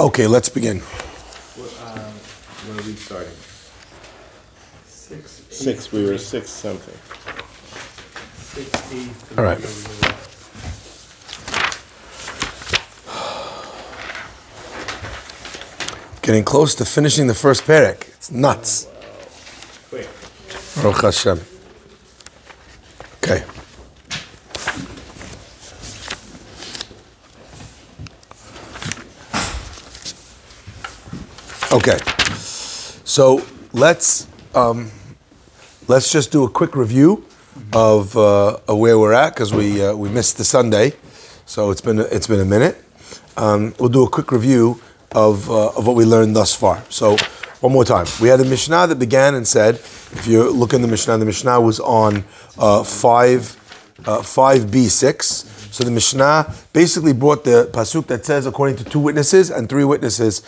Okay, let's begin. When are we starting? Six. We were six something. 6, 8. All right. Getting close to finishing the first parak. It's nuts. Quick. Baruch Hashem. Okay. Okay. So let's just do a quick review of where we're at because we missed the Sunday, so it's been a minute. We'll do a quick review of what we learned thus far. So one more time, we had a Mishnah that began and said, if you look in the Mishnah was on 5b6. So the Mishnah basically brought the pasuk that says, according to 2 witnesses and 3 witnesses,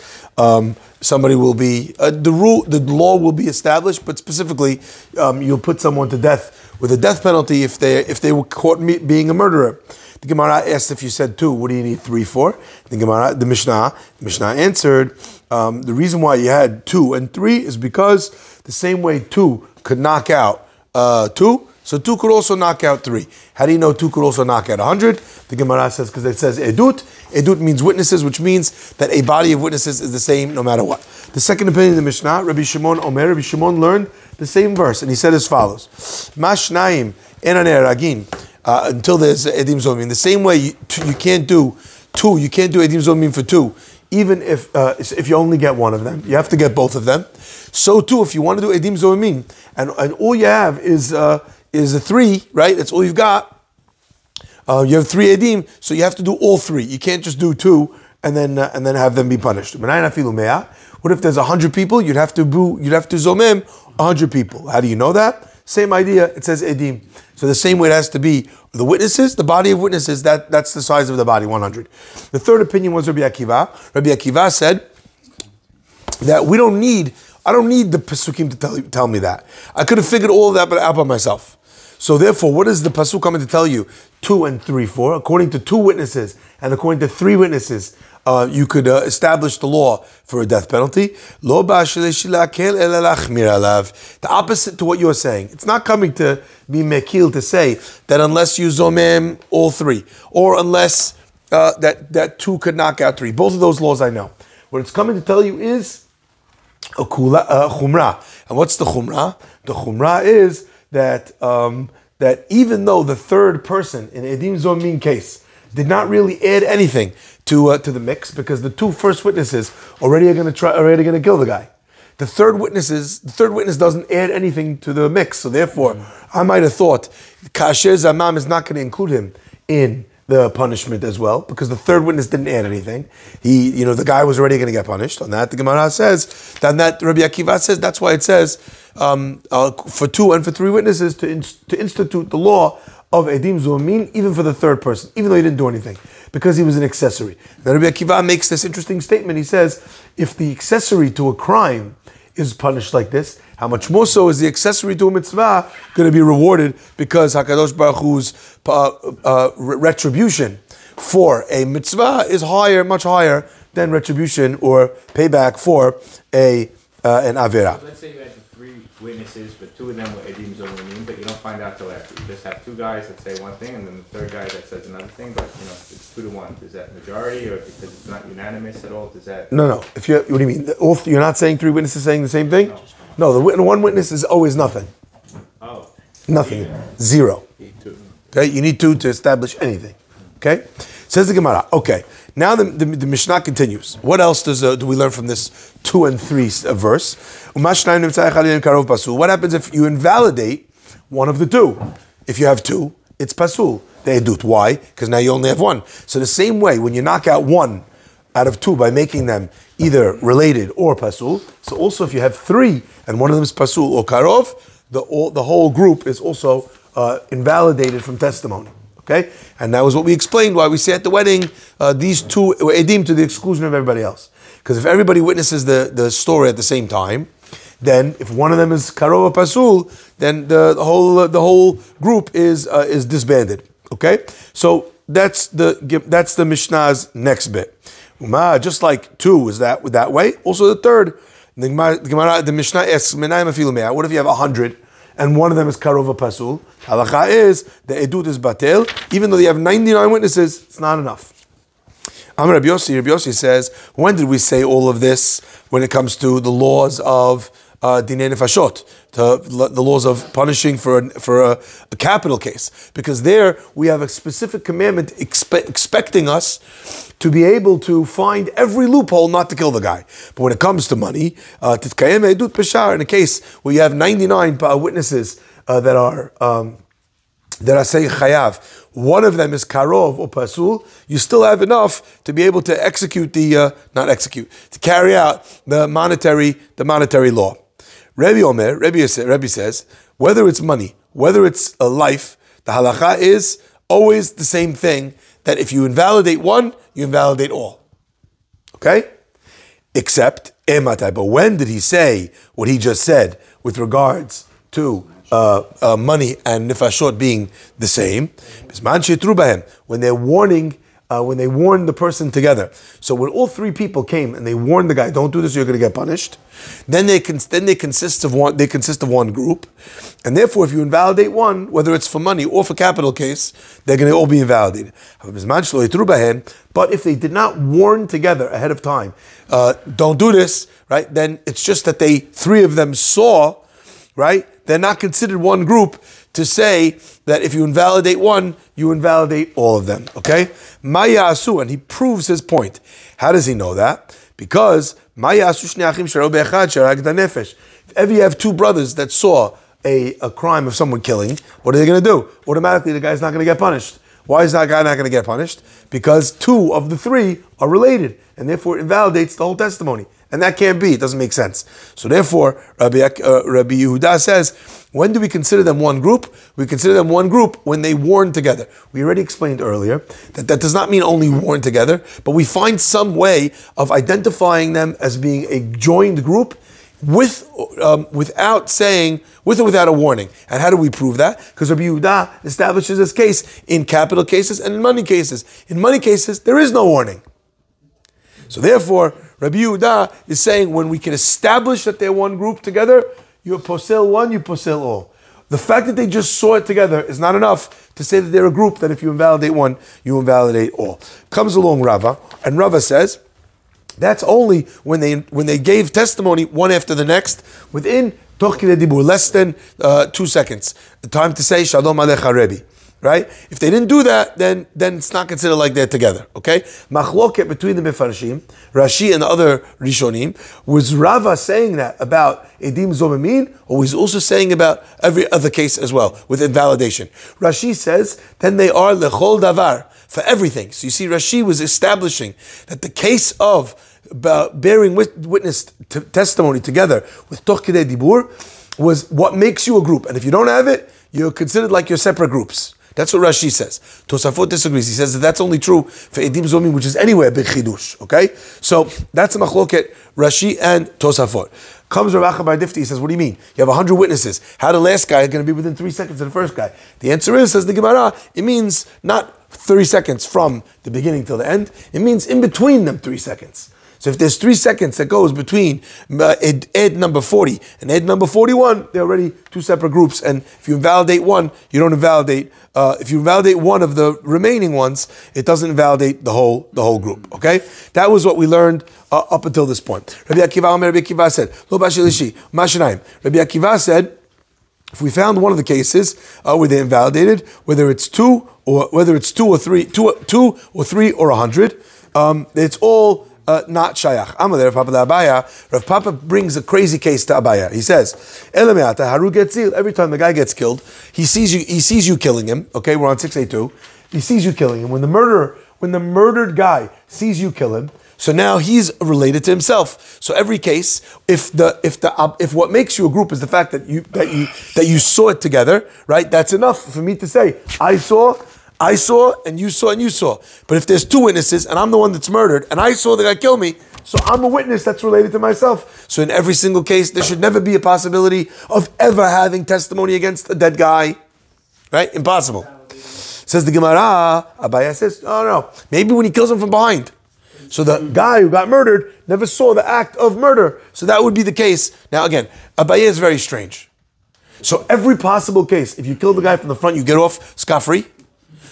somebody will be the law will be established, but specifically, you'll put someone to death with a death penalty if they were caught being a murderer. The Gemara asked, if you said 2, what do you need 3 for? The Mishnah answered, the reason why you had 2 and 3 is because the same way 2 could knock out 2. So 2 could also knock out 3. How do you know 2 could also knock out 100? The Gemara says, because it says edut. Edut means witnesses, which means that a body of witnesses is the same no matter what. The second opinion of the Mishnah, Rabbi Shimon learned the same verse, and he said as follows: Mashnaim enaner ragin, until there's edim zomim. The same way you can't do 2, you can't do edim zomim for 2, even if you only get one of them. You have to get both of them. So too, if you want to do edim zomim, and all you have is a 3, right? That's all you've got. You have 3 edim, so you have to do all 3. You can't just do 2 and then have them be punished. What if there's 100 people? You'd have to zomem 100 people. How do you know that? Same idea. It says edim. So the same way it has to be the witnesses, the body of witnesses. That's the size of the body, 100. The third opinion was Rabbi Akiva. Rabbi Akiva said that I don't need the Pesukim to tell me that. I could have figured all of that out by myself. So therefore, what is the Pasuk coming to tell you 2 and 3 for? According to 2 witnesses and according to 3 witnesses, you could establish the law for a death penalty. The opposite to what you're saying. It's not coming to be mekil to say that unless you zomem all 3, or unless that 2 could knock out 3. Both of those laws I know. What it's coming to tell you is a chumrah. And what's the chumrah? The chumrah is that even though the third person in edim zomim case did not really add anything to the mix, because the 2 first witnesses already going to kill the guy. The third witness doesn't add anything to the mix, so therefore I might have thought kasher zamam is not going to include him in the punishment as well, because the third witness didn't add anything. The guy was already going to get punished. On that, the Gemara says that Rabbi Akiva says that's why it says for 2 and for 3 witnesses to institute the law of edim zomim, even for the third person, even though he didn't do anything, because he was an accessory. Then Rabbi Akiva makes this interesting statement. He says, if the accessory to a crime is punished like this, how much more so is the accessory to a mitzvah going to be rewarded, because HaKadosh Baruch Hu's retribution for a mitzvah is much higher than retribution or payback for an avera. Let's say you had 3 witnesses, but 2 of them were edim zomim, but you don't find out till after. You just have 2 guys that say one thing, and then the third guy that says another thing. But it's 2 to 1. Is that majority, or because it's not unanimous at all? Does that? No. What do you mean? You're not saying 3 witnesses saying the same thing? No, the 1 witness is always nothing. Oh. Nothing. 0. Okay, you need 2 to establish anything. Okay, says the Gemara. Okay, now the Mishnah continues. What else do we learn from this 2 and 3 verse? What happens if you invalidate one of the 2? If you have 2, it's pasul. They edut. Why? Because now you only have 1. So the same way, when you knock out 1 out of 2 by making them either related or pasul, so also if you have 3 and one of them is pasul or karov, the whole group is also invalidated from testimony. Okay, and that was what we explained why we say at the wedding these 2 were edim to the exclusion of everybody else. Because if everybody witnesses the story at the same time, then if one of them is karov or pasul, then the whole group is disbanded. Okay, so that's the Mishnah's next bit. Just like 2 is that way, also the third. The Mishnah asks, what if you have 100 and one of them is karova pasul? Halacha is the edut is batel, even though you have 99 witnesses, it's not enough. Amar Rabbi Yossi says, when did we say all of this when it comes to the laws of dinei nefashot, the laws of punishing for a capital case? Because there we have a specific commandment expecting us to be able to find every loophole not to kill the guy. But when it comes to money, titkayem edut peshar, in a case where you have 99 witnesses that are saying chayav, one of them is karov or pasul, you still have enough to be able to execute to carry out the monetary law. Rabbi says, whether it's money, whether it's a life, the halacha is always the same thing, that if you invalidate one, you invalidate all. Okay? Except, but when did he say what he just said with regards to money and nefashot being the same? When they're warning, when they warn the person together. So when all 3 people came and they warned the guy, don't do this, you're going to get punished. Then they consist of one group, and therefore, if you invalidate one, whether it's for money or for capital case, they're going to all be invalidated. But if they did not warn together ahead of time, don't do this, right? Then it's just that 3 of them saw, right? They're not considered one group to say that if you invalidate one, you invalidate all of them. Okay? Mayasu, and he proves his point. How does he know that? Because if ever you have 2 brothers that saw a crime of someone killing, what are they going to do? Automatically, the guy's not going to get punished. Why is that guy not going to get punished? Because 2 of the 3 are related, and therefore it invalidates the whole testimony. And that can't be. It doesn't make sense. So therefore, Rabbi Yehuda says, when do we consider them one group? We consider them one group when they warn together. We already explained earlier that does not mean only warn together, but we find some way of identifying them as being a joined group without saying, with or without a warning. And how do we prove that? Because Rabbi Yehuda establishes this case in capital cases and in money cases. In money cases, there is no warning. So therefore, Rabbi Yehuda is saying when we can establish that they're one group together, you posel one, you posel all. The fact that they just saw it together is not enough to say that they're a group, that if you invalidate one, you invalidate all. Comes along Rava, and Rava says, that's only when they gave testimony one after the next, within toch kidei dibur, less than 2 seconds. The time to say, Shalom Alecha Rebbe. Right? If they didn't do that, then it's not considered like they're together. Okay? Machloket between the Mefarshim, Rashi and the other Rishonim, was Rava saying that about Edim Zomimim, or was also saying about every other case as well, with invalidation. Rashi says, then they are lechol davar, for everything. So you see, Rashi was establishing that the case of bearing witness testimony together with toch kidei dibur was what makes you a group. And if you don't have it, you're considered like you're separate groups. That's what Rashi says. Tosafot disagrees. He says that that's only true for Edim Zomim, which is anywhere big chidush. Okay? So that's a machloket, Rashi and Tosafot. Comes Rav Acha bar Difti, he says, what do you mean? You have 100 witnesses. How the last guy is going to be within 3 seconds of the first guy? The answer is, says the Gemara, it means not 30 seconds from the beginning till the end. It means in between them 3 seconds. So if there's 3 seconds that goes between ed number 40 and ed number 41, they're already 2 separate groups. And if you invalidate one, you don't invalidate. If you invalidate one of the remaining ones, it doesn't invalidate the whole group. Okay, that was what we learned up until this point. Rabbi Akiva said, "Lo bashilishi mashinayim." Rabbi Akiva said, if we found one of the cases where they invalidated, whether it's 2 or 3, 2 or 3 or 100, it's all not shayach. Amalei Rav Papa Abaya. Rav Papa brings a crazy case to Abaya. He says, "Elameata haru getzil." Every time the guy gets killed, he sees you killing him. Okay, we're on 682. He sees you killing him. When the murdered guy sees you kill him, so now he's related to himself. So every case, if what makes you a group is the fact that you saw it together, right? That's enough for me to say I saw, and you saw, and you saw. But if there's 2 witnesses, and I'm the one that's murdered, and I saw the guy kill me, so I'm a witness that's related to myself. So in every single case, there should never be a possibility of ever having testimony against a dead guy. Right? Impossible. Says the Gemara, Abaye says, oh no, maybe when he kills him from behind. So the guy who got murdered never saw the act of murder. So that would be the case. Now again, Abaye is very strange. So every possible case, if you kill the guy from the front, you get off scot-free.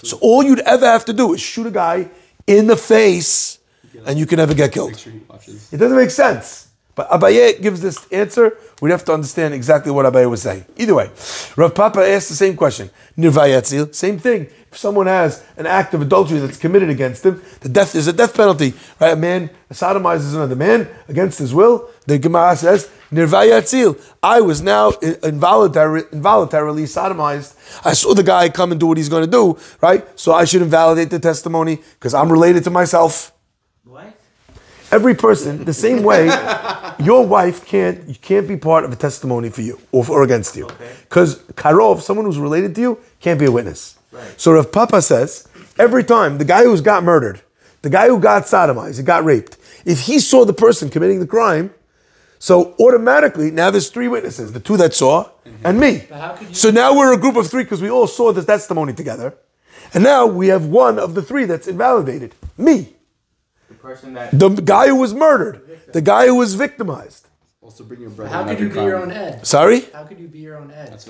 So all you'd ever have to do is shoot a guy in the face and you can never get killed. It doesn't make sense. But Abaye gives this answer. We'd have to understand exactly what Abaye was saying. Either way, Rav Papa asked the same question. Nirvayatzil, same thing. If someone has an act of adultery that's committed against him, there's a death penalty. Right? A man sodomizes another man against his will. The Gemara says, Nirvayatzil, I was now involuntarily sodomized. I saw the guy come and do what he's going to do, right? So I should invalidate the testimony because I'm related to myself. What? Every person, the same way, your wife can't be part of a testimony for you or against you. Because Karov, someone who's related to you, can't be a witness. Right. So Rav Papa says, every time the guy who's got murdered, the guy who got sodomized, he got raped, if he saw the person committing the crime, so automatically, now there's three witnesses, the two that saw, and me. So now we're a group of three because we all saw the testimony together. And now we have one of the three that's invalidated, me. The guy who was murdered, the guy who was victimized. Also bring your brother. How could you be your own Ed? Sorry? How could you be your own Ed?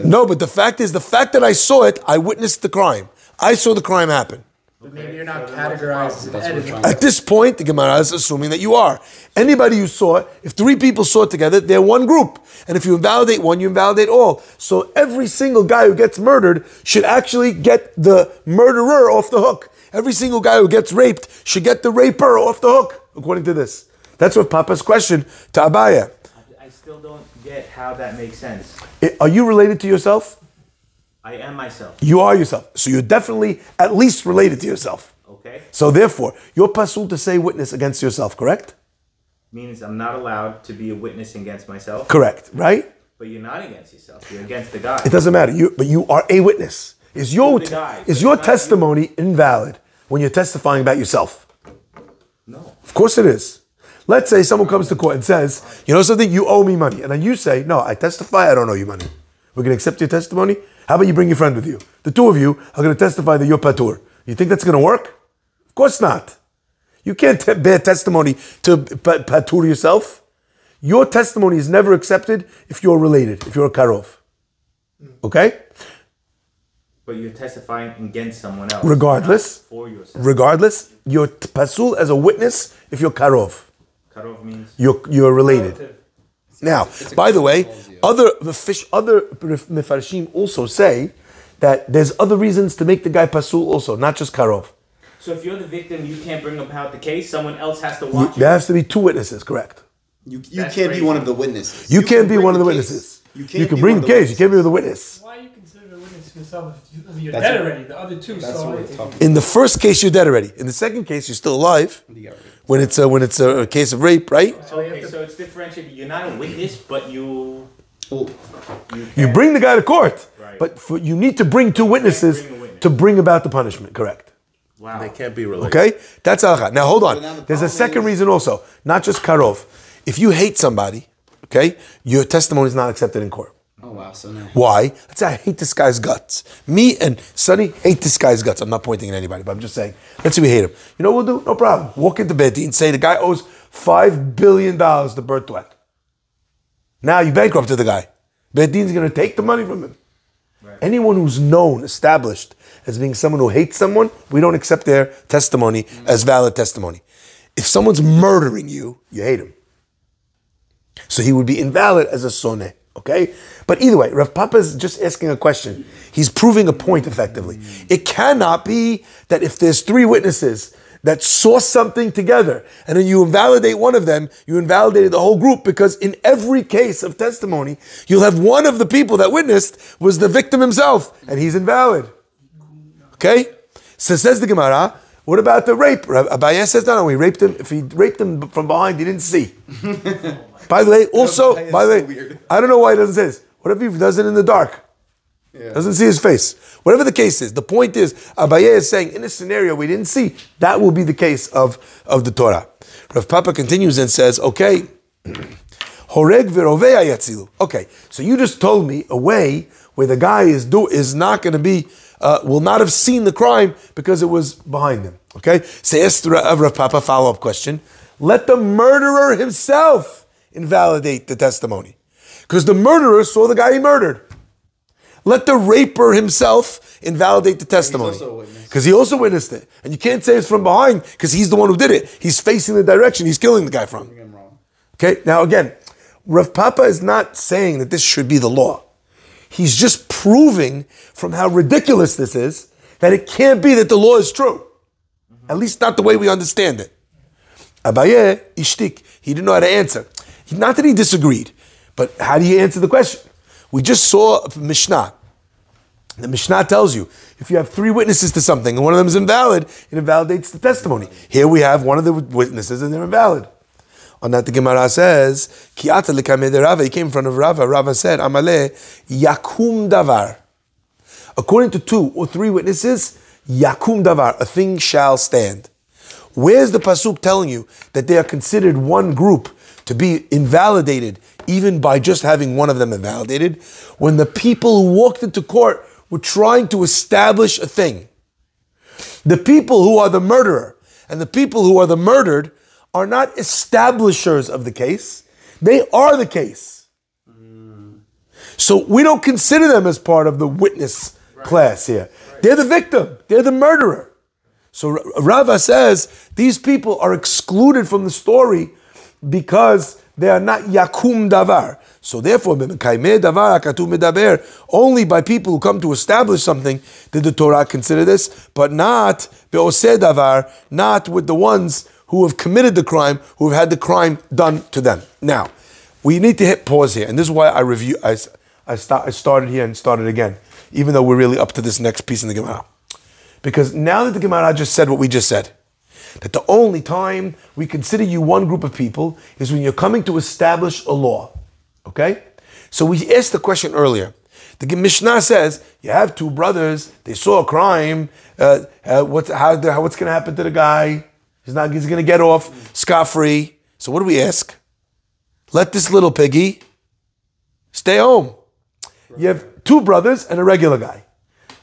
No, but the fact that I saw it, I witnessed the crime. I saw the crime happen. But maybe you're not categorized as an Ed. At this point, the Gemara is assuming that you are. Anybody who saw it, if three people saw it together, they're one group. And if you invalidate one, you invalidate all. So every single guy who gets murdered should actually get the murderer off the hook. Every single guy who gets raped should get the raper off the hook, according to this. That's what Papa's question to Abaye. I still don't get how that makes sense. Are you related to yourself? I am myself. You are yourself. So you're definitely at least related to yourself. Okay. So therefore, you're pasul to say witness against yourself, correct? Means I'm not allowed to be a witness against myself. Correct, right? But you're not against yourself. You're against the guy. It doesn't matter. But you are a witness. Is your testimony invalid when you're testifying about yourself? No. Of course it is. Let's say someone comes to court and says, you know something, you owe me money. And then you say, no, I testify, I don't owe you money. We're going to accept your testimony? How about you bring your friend with you? The two of you are going to testify that you're patur. You think that's going to work? Of course not. You can't bear testimony to patur yourself. Your testimony is never accepted if you're related, if you're a karov. Okay? But you're testifying against someone else. Regardless, for yourself. Regardless, you're pasul as a witness if you're karov. Karov means? You're related. Now, by the way, other mefarshim also say that there's other reasons to make the guy pasul also, not just karov. So if you're the victim, you can't bring about the case. Someone else has to watch There has to be two witnesses, correct? You can't be one of the witnesses. You can't be one of the witnesses. You can bring the case. You can't be the witness. Why are you considered a witness yourself if you're dead already? The other two saw it. In the first case, you're dead already. In the second case, you're still alive. When it's a case of rape, right? Okay, so it's differentiated. You're not a witness, but you bring the guy to court, right. But you need to bring two witnesses to bring about the punishment. Correct. Wow. They can't be related. Okay, that's halakha. Now hold on. There's a second reason also, not just karov. If you hate somebody, okay, your testimony is not accepted in court. Oh wow, so no. Why? Let's say I hate this guy's guts. Me and Sonny hate this guy's guts. I'm not pointing at anybody, but I'm just saying. Let's say we hate him. You know what we'll do? No problem. Walk into Beit Din and say the guy owes $5 billion to Bertwet. Now you bankrupted the guy. Beit Din's going to take the money from him. Right. Anyone who's known, established as being someone who hates someone, we don't accept their testimony as valid testimony. If someone's murdering you, you hate him. So he would be invalid as a soneh. Okay? But either way, Rav Papa is just asking a question. He's proving a point effectively. It cannot be that if there's three witnesses that saw something together and then you invalidate one of them, you invalidated the whole group, because in every case of testimony, you'll have one of the people that witnessed was the victim himself and he's invalid. Okay? So says the Gemara, what about the rape? Abaye says, no, he raped him. If he raped him from behind, he didn't see. By the way, also, I don't know why he doesn't say this. What if he does it in the dark? Yeah. Doesn't see his face. Whatever the case is, the point is, Abaye is saying, in a scenario we didn't see, that will be the case of the Torah. Rav Papa continues and says, okay, Horeg v'rovea yatzilu. Okay, so you just told me a way where the guy is not going to be will not have seen the crime because it was behind him. Okay? Says Rav Papa, follow-up question. Let the murderer himself invalidate the testimony. Because the murderer saw the guy he murdered. Let the raper himself invalidate the testimony. Because he also witnessed it. And you can't say it's from behind because he's the one who did it. He's facing the direction he's killing the guy from. Okay, now again, Rav Papa is not saying that this should be the law. He's just proving from how ridiculous this is that it can't be that the law is true. At least not the way we understand it. Abaye, ishtik, he didn't know how to answer. Not that he disagreed, but how do you answer the question? We just saw a Mishnah. The Mishnah tells you, if you have three witnesses to something and one of them is invalid, it invalidates the testimony. Here we have one of the witnesses and they're invalid. On that the Gemara says, Ki'ata l'kamei de Rava, he came in front of Rava. Rava said, Amale, yakum davar. According to two or three witnesses, yakum davar, a thing shall stand. Where's the pasuk telling you that they are considered one group to be invalidated even by just having one of them invalidated? When the people who walked into court were trying to establish a thing. The people who are the murderer and the people who are the murdered are not establishers of the case. They are the case. So we don't consider them as part of the witness class here. They're the victim. They're the murderer. So Rava says these people are excluded from the story because they are not yakum davar. So therefore, only by people who come to establish something did the Torah consider this, but not be'oseh davar, not with the ones who have committed the crime, who have had the crime done to them. Now, we need to hit pause here, and this is why I started here and started again, even though we're really up to this next piece in the Gemara. Because now that the Gemara just said what we just said, that the only time we consider you one group of people is when you're coming to establish a law. Okay? So we asked the question earlier. The Mishnah says, you have two brothers, they saw a crime, what's going to happen to the guy? He's going to get off scot-free. So what do we ask? Let this little piggy stay home. You have two brothers and a regular guy.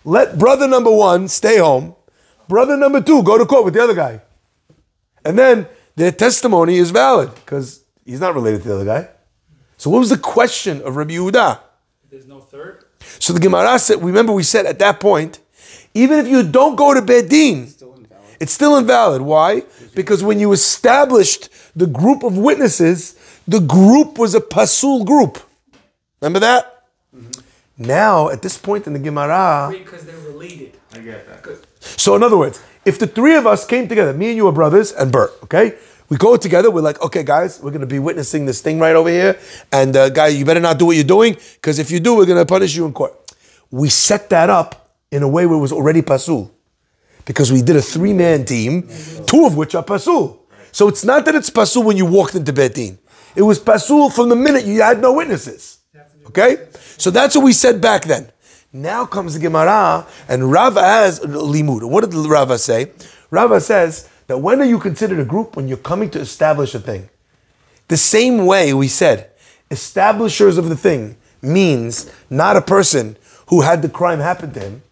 Let brother number one stay home. Brother number two go to court with the other guy. And then their testimony is valid because he's not related to the other guy. So what was the question of Rabbi Yehuda? There's no third? So the Gemara said, remember we said at that point, even if you don't go to Beit Din, it's still invalid. Why? Because when you established the group of witnesses, the group was a pasul group. Remember that? Mm-hmm. Now, at this point in the Gemara... Wait, because they're related. I get that. So in other words, if the three of us came together, me and you are brothers and Bert, okay? We go together, we're like, okay guys, we're going to be witnessing this thing right over here. And guy, you better not do what you're doing, because if you do, we're going to punish you in court. We set that up in a way where it was already pasul. Because we did a three-man team, two of which are pasul. So it's not that it's pasul when you walked into Beit Din. It was pasul from the minute you had no witnesses. Okay? So that's what we said back then. Now comes the Gemara, and Rava has limud. What did Rava say? Rava says that when are you considered a group? When you're coming to establish a thing. The same way we said, establishers of the thing means not a person who had the crime happen to him.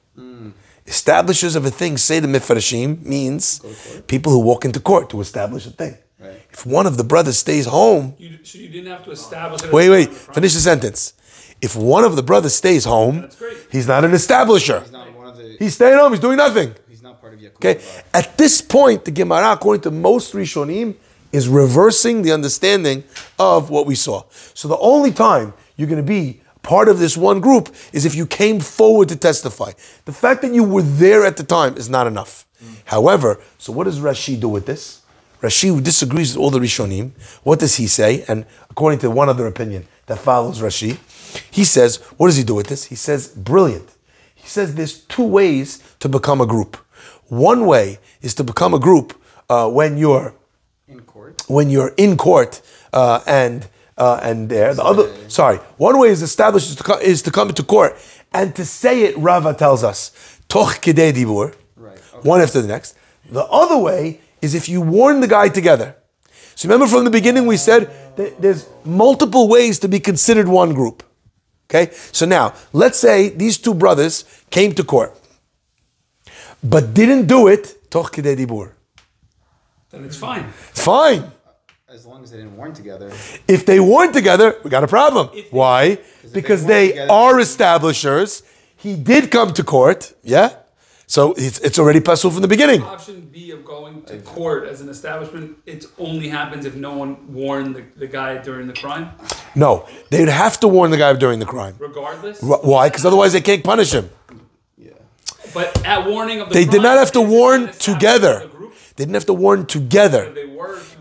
Establishers of a thing, say the Mefarshim, means people who walk into court to establish a thing. Right. If one of the brothers stays home... So you didn't have to establish... Wait, finish the sentence. If one of the brothers stays home, he's not an establisher. He's staying home, he's doing nothing. He's not part of Yaakov. Okay? At this point, the Gemara, according to most Rishonim, is reversing the understanding of what we saw. So the only time you're going to be part of this one group is if you came forward to testify. The fact that you were there at the time is not enough. However, so what does Rashi do with this? Rashi disagrees with all the Rishonim. What does he say? And according to one other opinion that follows Rashi, he says, what does he do with this? He says, brilliant. He says there's two ways to become a group. One way is to become a group when you're in court and there. The other, one way is established is to come into court and to say it. Rava tells us, toch kidei dibur, one after the next. The other way is if you warn the guy together. So remember from the beginning we said that there's multiple ways to be considered one group. Okay, so now let's say these two brothers came to court. Okay, and the guy, you better not do what you're doing, because if you do, we're going to punish you in court. We set that up in a way where it was already pasul. So the only time you're going to be part of this one group is if you came forward to testify. The fact that you were there at the time is not enough. However, so what does Rashi do with this? Rashi disagrees with all the Rishonim. What does he say? And according to one other opinion that follows Rashi, he says, brilliant. He says there's two ways to become a group. One way is to become a group when you're in court and there. The other way is established but didn't do it, toch kidei dibur. Then it's fine. It's fine. As long as they didn't warn together. If they weren't together, we got a problem. Why? Because they are establishers. He did come to court, yeah? So it's already pasul from the beginning. Option B of going to court as an establishment, it only happens if no one warned the guy during the crime? No, they'd have to warn the guy during the crime. Regardless? Why? Because otherwise they can't punish him. But at warning of the They crime, did not have to is it warn an establishment together. of the group? They didn't have to warn together.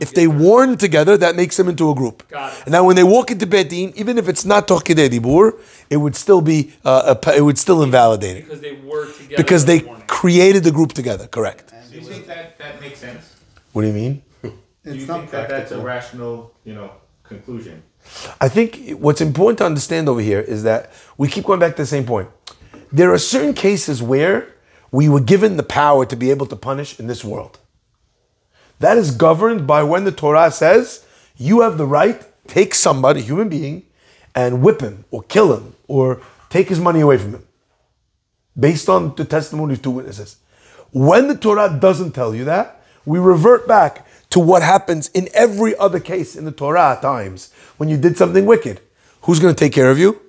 If they warn together, that makes them into a group. Got it. And now when they walk into Beit Din, even if it's not toch kidei dibur, it would still be, it would still invalidate it. Because they were together. Because they warning. created the group together, correct. Do you think that makes sense? What do you mean? Do you think that's a rational, conclusion? I think what's important to understand over here is that we keep going back to the same point. There are certain cases where we were given the power to be able to punish in this world. That is governed by when the Torah says you have the right to take somebody, a human being, and whip him or kill him or take his money away from him based on the testimony of two witnesses. When the Torah doesn't tell you that, we revert back to what happens in every other case in the Torah at times when you did something wicked. Who's going to take care of you?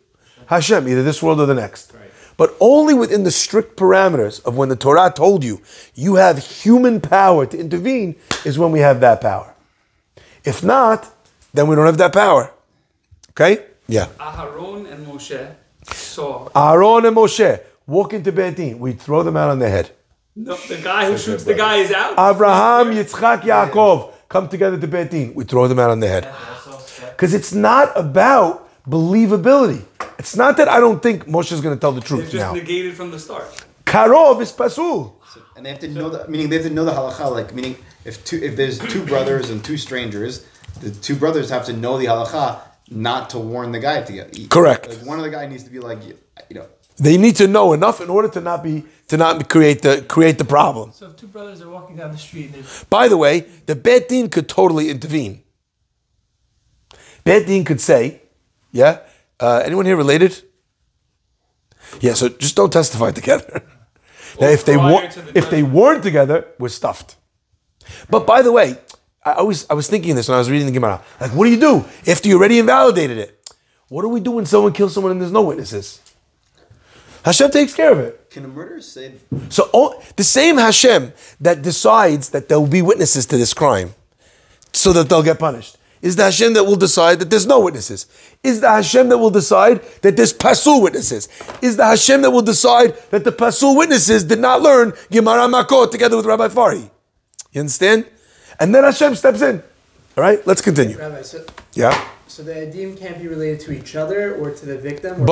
Hashem, either this world or the next. Right. But only within the strict parameters of when the Torah told you you have human power to intervene is when we have that power. If not, then we don't have that power. Okay? Yeah. Aharon and Moshe saw. Aaron and Moshe walk into Beit Din. We throw them out on their head. No, the guy who shoots the guy is out. Abraham, Yitzchak, Yaakov come together to Beit Din. We throw them out on their head. Because it's not about believability. It's not that I don't think Moshe is going to tell the truth It's just now. negated from the start. Karov is pasul. And they have to know that. Meaning they have to know the halacha. Like meaning, if there's two brothers and two strangers, the two brothers have to know the halacha not to warn the guy together. Correct. Like one of the guy needs to be like, They need to know enough in order to not create the problem. So if two brothers are walking down the street, and By the way, the Beit Din could totally intervene. Beit Din could say, yeah, anyone here related? Yeah, so just don't testify together. Now, if they weren't together, we're stuffed. But by the way, I was thinking this when I was reading the Gemara. Like, what do you do after you already invalidated it? What do we do when someone kills someone and there's no witnesses? Hashem takes care of it. can a murderer say? So the same Hashem that decides that there will be witnesses to this crime, so that they'll get punished, is the Hashem that will decide that there's no witnesses. Is the Hashem that will decide that there's pasul witnesses. Is the Hashem that will decide that the pasul witnesses did not learn Gemara Makkot together with Rabbi Fari. You understand? And then Hashem steps in. All right, let's continue. Rabbi, Yeah? so the edim can't be related to each other or to the victim? Or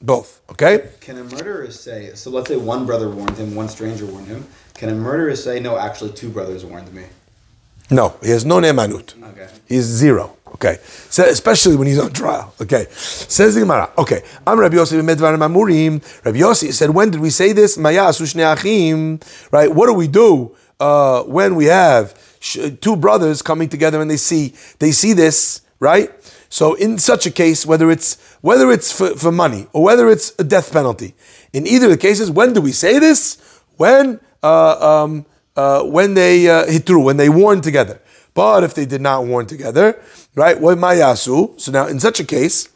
Both, okay? Can a murderer say, so let's say one brother warned him, one stranger warned him. Can a murderer say, no, actually two brothers warned me? No, he has no ne'emanut. Okay. He's zero. Okay. So, especially when he's on trial. Okay. Says the Gemara. Okay. I'm Rabbi Yossi b'medvarim amurim. Rabbi Yossi said, when did we say this? Mayasu shnei achim. Right? What do we do when we have two brothers coming together and they see this, right? So in such a case, whether it's for money or whether it's a death penalty, in either of the cases, when do we say this? When they hitru, when they warn together. But if they did not warn together, right? What mayasu? So now, in such a case,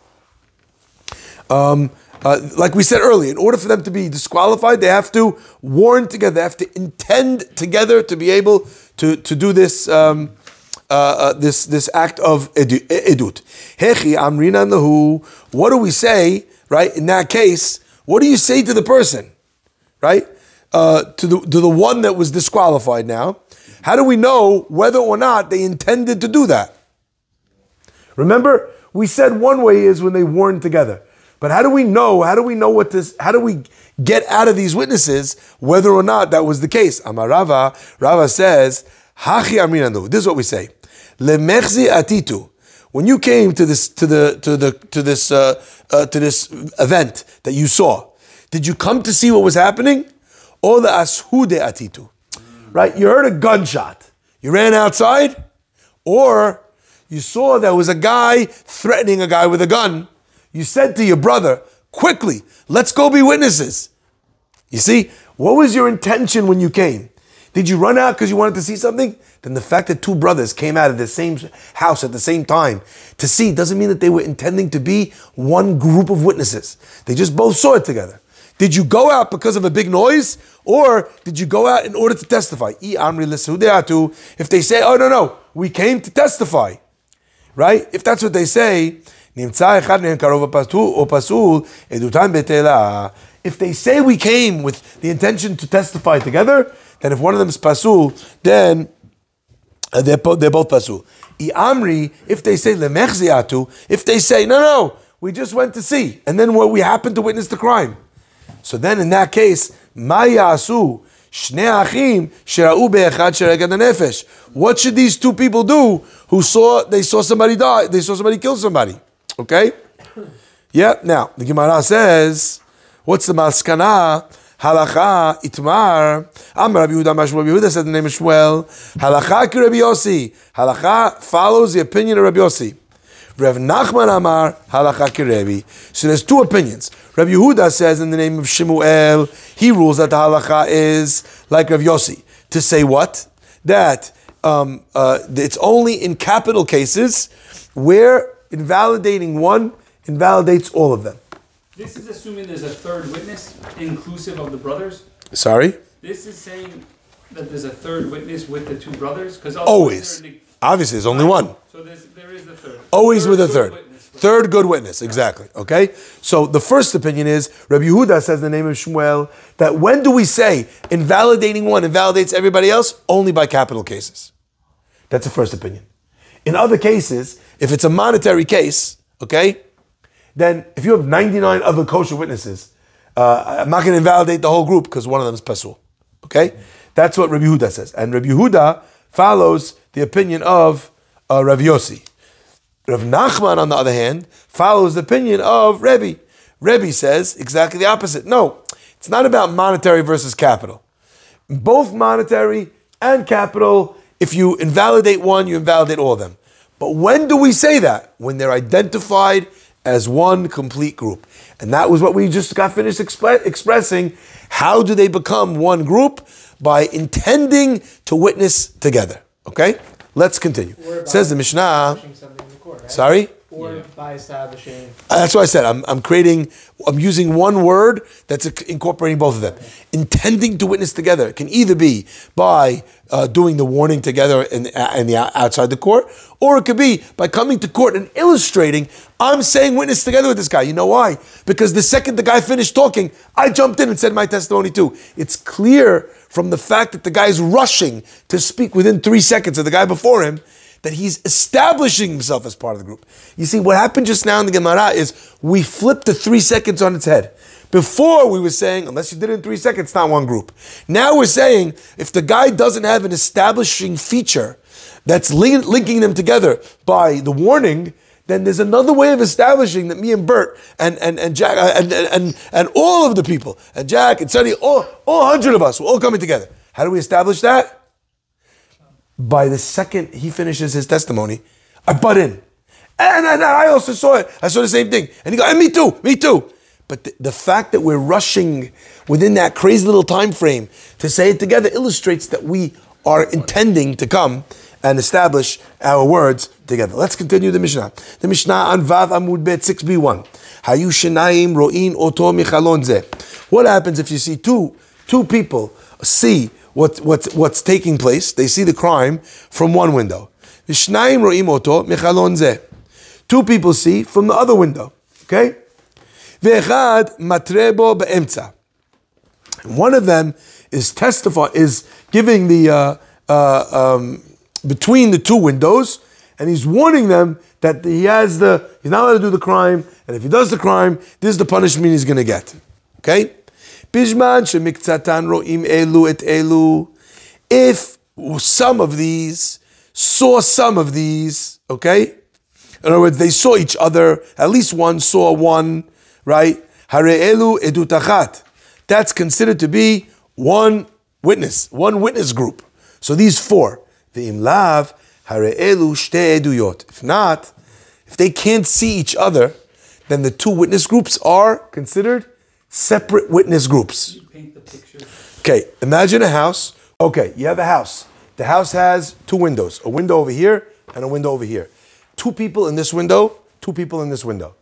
like we said earlier, in order for them to be disqualified, they have to warn together. They have to intend together to be able to do this this act of edut. Hechi amrinan lahu. What do we say, right? In that case, what do you say to the person, right? To the one that was disqualified now, how do we know whether or not they intended to do that? Remember, we said one way is when they warn together. But how do we know how do we get out of these witnesses whether or not that was the case? Amar Rava says, Hachi Aminanu. This is what we say. Lemechzi atitu. When you came to this event that you saw, did you come to see what was happening? Or the ashude atitu, right? You heard a gunshot. You ran outside, or you saw there was a guy threatening a guy with a gun. You said to your brother, quickly, let's go be witnesses. You see, What was your intention when you came? Did you run out because you wanted to see something? Then the fact that two brothers came out of the same house at the same time to see doesn't mean that they were intending to be one group of witnesses. They just both saw it together. Did you go out because of a big noise, or did you go out in order to testify? If they say, oh no, we came to testify, right? If that's what they say, if they say we came with the intention to testify together, then if one of them is pasul, then they're both pasul. If they say if they say no, we just went to see, and then we happened to witness the crime. So then in that case, what should these two people do who saw somebody die, they saw somebody kill somebody? Okay? Yeah, now the Gemara says, what's the maskana? Halacha itmar. Amar Rabbi Yehuda, Rabbi Yehuda said the name of Shmuel. Halacha ki Rabbi Yossi. Halacha follows the opinion of Rabbi Yossi. Rav Nachman Amar halacha ki Rabbi. So there's two opinions. Rabbi Yehuda says in the name of Shemuel, he rules that the halacha is like Rav Yossi. To say what? That it's only in capital cases where invalidating one invalidates all of them. This is assuming there's a third witness, inclusive of the brothers? Sorry? This is saying that there's a third witness with the two brothers? Because always. Obviously, there's only one. So there is the third. Always with a third. Witness. Third good witness, exactly. Okay? So the first opinion is, Rabbi Yehuda says in the name of Shmuel, that when do we say invalidating one invalidates everybody else? Only by capital cases. That's the first opinion. In other cases, if it's a monetary case, okay, then if you have 99 other kosher witnesses, I'm not going to invalidate the whole group because one of them is pasul. Okay? That's what Rabbi Yehuda says. And Rabbi Yehuda follows the opinion of Rav Yossi. Rav Nachman, on the other hand, follows the opinion of Rebbe. Rebbe says exactly the opposite. No, it's not about monetary versus capital. Both monetary and capital, if you invalidate one, you invalidate all of them. But when do we say that? When they're identified as one complete group. And that was what we just got finished expressing. How do they become one group? By intending to witness together. Okay? Let's continue. Says the Mishnah. Court, right? Sorry? Or by establishing. That's what I said. I'm using one word that's incorporating both of them. Intending to witness together. It can either be by doing the warning together in the outside the court, or it could be by coming to court and illustrating, I'm saying witness together with this guy. You know why? Because the second the guy finished talking, I jumped in and said my testimony too. It's clear from the fact that the guy is rushing to speak within 3 seconds of the guy before him, that he's establishing himself as part of the group. You see, what happened just now in the Gemara is we flipped the 3 seconds on its head. Before we were saying, unless you did it in 3 seconds, it's not one group. Now we're saying, if the guy doesn't have an establishing feature that's linking them together by the warning, then there's another way of establishing that me and Bert and Jack and all of the people, and Jack and Sonny, all 100 of us, we're all coming together. How do we establish that? By the second he finishes his testimony, I butt in. And I also saw it. I saw the same thing. And he goes, and me too. But the fact that we're rushing within that crazy little time frame to say it together illustrates that we are intending to come and establish our words together. Let's continue the Mishnah. The Mishnah on Vav Amud Bet 6b1. Hayu shenayim ro'in oto michalon zeh. What happens if you see two people see what's taking place? They see the crime from one window. Vishnayim ro'im oto michalon zeh. Two people see from the other window. Okay? Ve'echad matrebo be'emtza. One of them is giving the between the two windows, and he's warning them that he's not allowed to do the crime, and if he does the crime, this is the punishment he's going to get. Okay? Bishman shemiktzatan ro'im elu et elu. If some of these saw some of these, okay? In other words, they saw each other, at least one saw one, right? Hare elu edutachat. That's considered to be one witness group. So these four. Ve'im lav hare elu shte eduyot. If not, if they can't see each other, then the two witness groups are considered separate witness groups. Paint the picture. Okay, imagine a house. Okay, you have a house. The house has two windows, a window over here and a window over here. Two people in this window, two people in this window.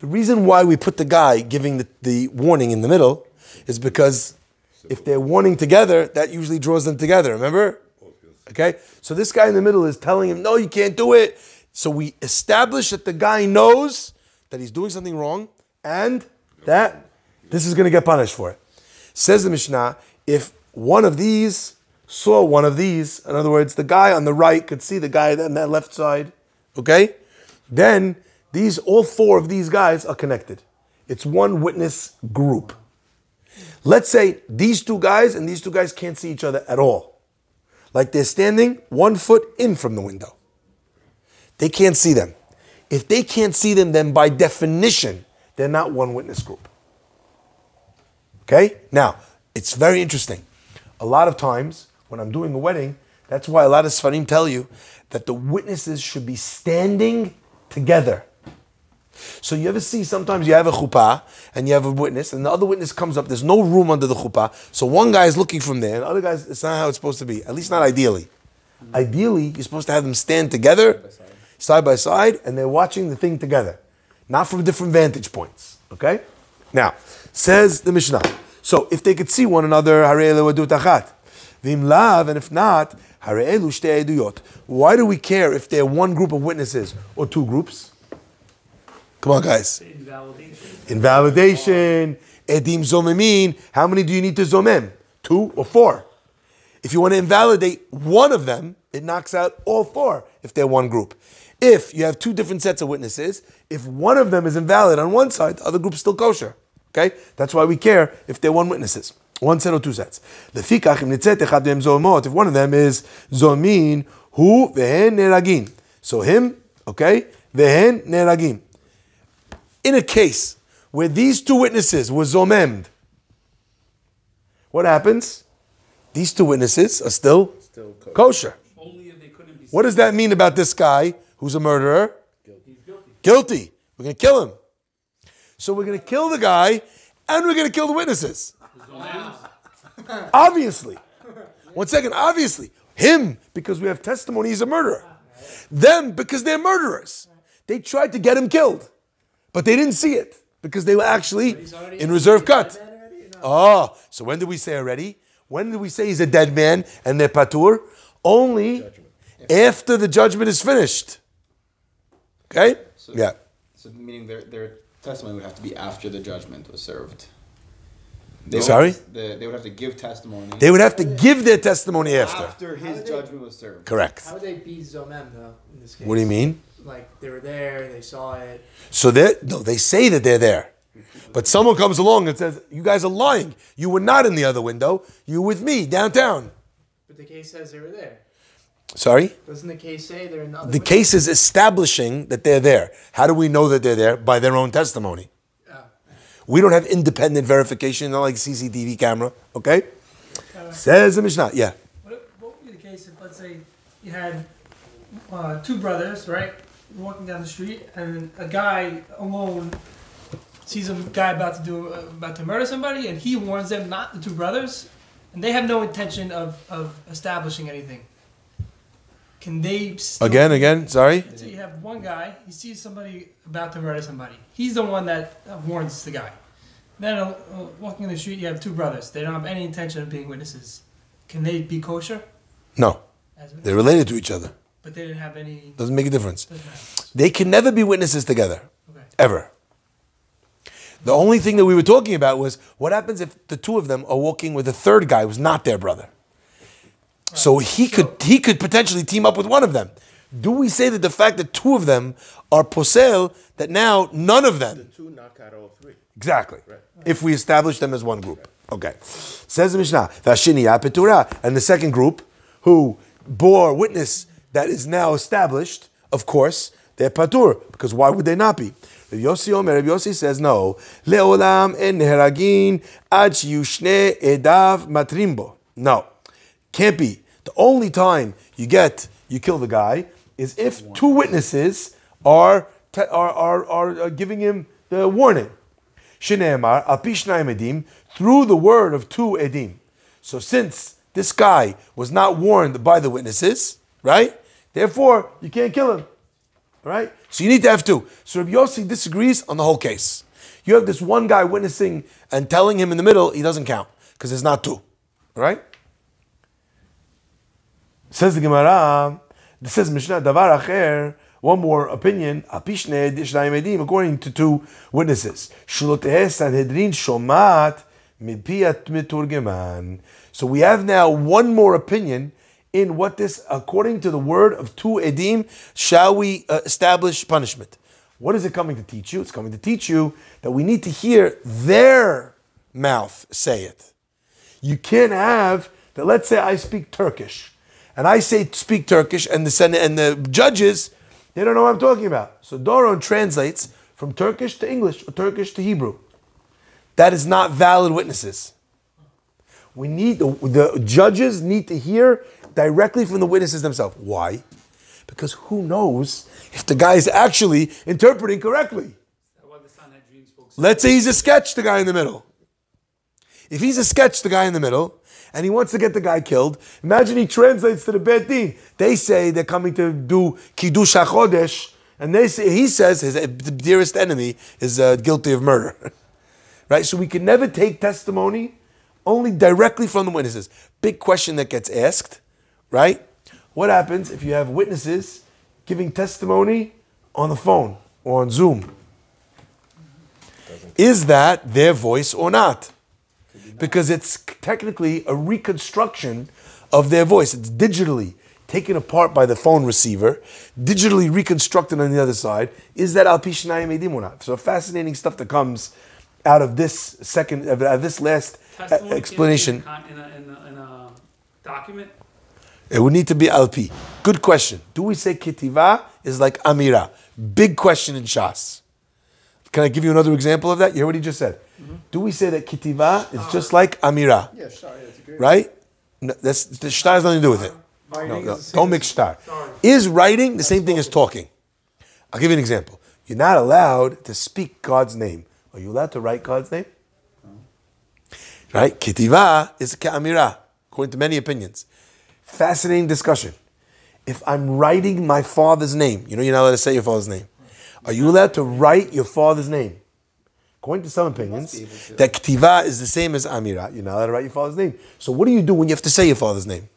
The reason why we put the guy giving the warning in the middle is because if they're warning together, that usually draws them together, remember? Okay, so this guy in the middle is telling him, no, you can't do it. So we establish that the guy knows that he's doing something wrong and that this is going to get punished for it. Says the Mishnah, if one of these saw one of these, in other words, the guy on the right could see the guy on that left side, okay? Then all four of these guys are connected. It's one witness group. Let's say these two guys and these two guys can't see each other at all. Like they're standing 1 foot in from the window. They can't see them. If they can't see them, then by definition, they're not one witness group. Okay? Now, it's very interesting. A lot of times, when I'm doing a wedding, that's why a lot of Sfarim tell you that the witnesses should be standing together. So you ever see sometimes you have a chuppah and you have a witness and the other witness comes up, there's no room under the chuppah, so one guy is looking from there and the other guy, it's not how it's supposed to be, at least not ideally. Ideally, you're supposed to have them stand together, side by side, and they're watching the thing together, not from different vantage points, okay? Now, says the Mishnah, so if they could see one another, harei elu edut achat, v'im lav, and if not, harei elu shtei eduyot. Why do we care if they're one group of witnesses or two groups? Come on, guys. Invalidation. Edim zomemin. How many do you need to zomem? 2 or 4? If you want to invalidate one of them, it knocks out all 4 if they're one group. If you have 2 different sets of witnesses, if one of them is invalid on one side, the other group is still kosher. Okay? That's why we care if they're one witnesses. 1 set or 2 sets. If one of them is zomin, hu vehen neragin. So him, okay, vehen neragin. In a case where these 2 witnesses were zomemd, what happens? These 2 witnesses are still kosher. Only if they couldn't be. What does that mean about this guy who's a murderer? Guilty. We're going to kill him. So we're going to kill the guy and we're going to kill the witnesses. Obviously. 1 second, obviously. Him, because we have testimony he's a murderer. Them, because they're murderers. They tried to get him killed. But they didn't see it because they were actually in reserve cut. Oh, so when did we say already? When did we say he's a dead man and they're patur? Only after the judgment is finished. Okay? So, yeah. So meaning their testimony would have to be after the judgment was served. Sorry? They would have to give testimony. They would have to give their testimony after. After his judgment was served. Correct. How would they be zomem though in this case? What do you mean? Like they were there, they saw it. So they say that they're there. But someone comes along and says, you guys are lying. You were not in the other window. You were with me downtown. But the case says they were there. Sorry? Doesn't the case say they're in the other The window? case is establishing that they're there. How do we know that they're there? By their own testimony. We don't have independent verification, not like CCTV camera. Okay? Says the Mishnah. Yeah. What would be the case if, let's say, you had 2 brothers, right? Walking down the street, and a guy alone sees a guy about to murder somebody, and he warns them, not the 2 brothers, and they have no intention of establishing anything. Can they still, Again, sorry? So you have one guy, he sees somebody about to murder somebody. He's the one that warns the guy. Then walking in the street, you have 2 brothers. They don't have any intention of being witnesses. Can they be kosher? No. They're related to each other. But they didn't have any... Doesn't make a difference. Doesn't matter. They can never be witnesses together. Okay. Ever. The only thing that we were talking about was what happens if the 2 of them are walking with a 3rd guy who's not their brother. Right. So he could potentially team up with one of them. Do we say that the fact that 2 of them are posel, that now none of them... The 2 knock out all 3. Exactly. Right. If we establish them as one group. Okay. Says the Mishnah, Vashiniya Petura, and the second group who bore witness that is now established, of course, they're patur, because why would they not be? Rabbi Yossi says no. Leolam en neheragin ad yushne edav matrimbo. No, can't be. The only time you kill the guy is if 2 witnesses are giving him the warning. Shine'emar al pi shnayim edim, through the word of two edim. So since this guy was not warned by the witnesses, right? Therefore, you can't kill him, right? So you need to have two. So Rabbi Yossi disagrees on the whole case. You have this one guy witnessing and telling him in the middle, he doesn't count because there's not two, right? Says the Gemara, this says Mishnah Davar Acher, one more opinion, according to two witnesses. So we have now one more opinion in what this, according to the word of two edim, shall we establish punishment. What is it coming to teach you? It's coming to teach you that we need to hear their mouth say it. You can't have that. Let's say I speak Turkish, and I say speak Turkish, and the judges, they don't know what I'm talking about. So Doron translates from Turkish to English or Turkish to Hebrew. That is not valid witnesses. We need the judges need to hear directly from the witnesses themselves. Why? Because who knows if the guy is actually interpreting correctly? Let's say he's a sketch, the guy in the middle. If he's a sketch, the guy in the middle, and he wants to get the guy killed, imagine he translates to the Beit Din. They say they're coming to do Kiddush HaChodesh, and he says his dearest enemy is guilty of murder. Right? So we can never take testimony only directly from the witnesses. Big question that gets asked, right? What happens if you have witnesses giving testimony on the phone or on Zoom? Is that their voice or not? Because it's technically a reconstruction of their voice. It's digitally taken apart by the phone receiver, digitally reconstructed on the other side. Is that al pi shnayim edim or not? So fascinating stuff that comes out of this this last explanation. In a document? It would need to be al pi. Good question. Do we say kitiva is like amira? Big question in Shas. Can I give you another example of that? You hear what he just said? Mm-hmm. Do we say that kitiva is just like amira? Yeah, sure. Yeah, that's great. Right? No, the shtar has nothing to do with it. No, don't mix shtar. Is writing the same thing as talking? I'll give you an example. You're not allowed to speak God's name. Are you allowed to write God's name? Right? Kitiva is ka'amira, according to many opinions. Fascinating discussion. If I'm writing my father's name, you're not allowed to say your father's name. Are you allowed to write your father's name? According to some opinions, that ktiva is the same as amira. You're not allowed to write your father's name. So what do you do when you have to say your father's name?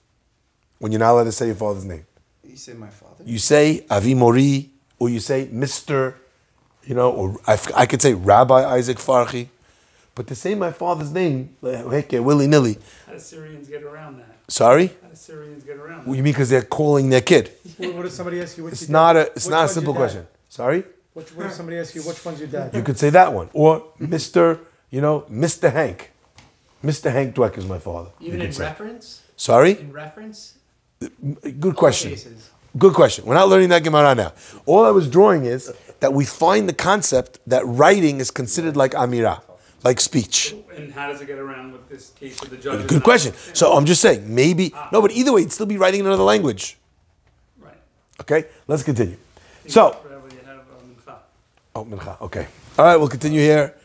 When you're not allowed to say your father's name? You say my father. You say Avi Mori, or you say Mr., or I could say Rabbi Isaac Farhi. But to say my father's name, willy-nilly. How do Syrians get around that? Sorry? How do Syrians get around that? What you mean because they're calling their kid? What if somebody asks you what's It's your not dad? a simple question. Sorry? What if somebody asks you which one's your dad? You could say that one. Or Mr., Mr. Hank. Mr. Hank Dweck is my father. Even You in could say. reference? Sorry? In reference? Good question. Cases. Good question. We're not learning that Gemara now. All I was drawing is that we find the concept that writing is considered like amira, like speech. And how does it get around with this case of the judges? Good question. So I'm just saying, maybe, no, but either way, it'd still be writing in another language. Right. Okay, let's continue. So, Whatever you have, mincha. oh, mincha, okay. All right, we'll continue here.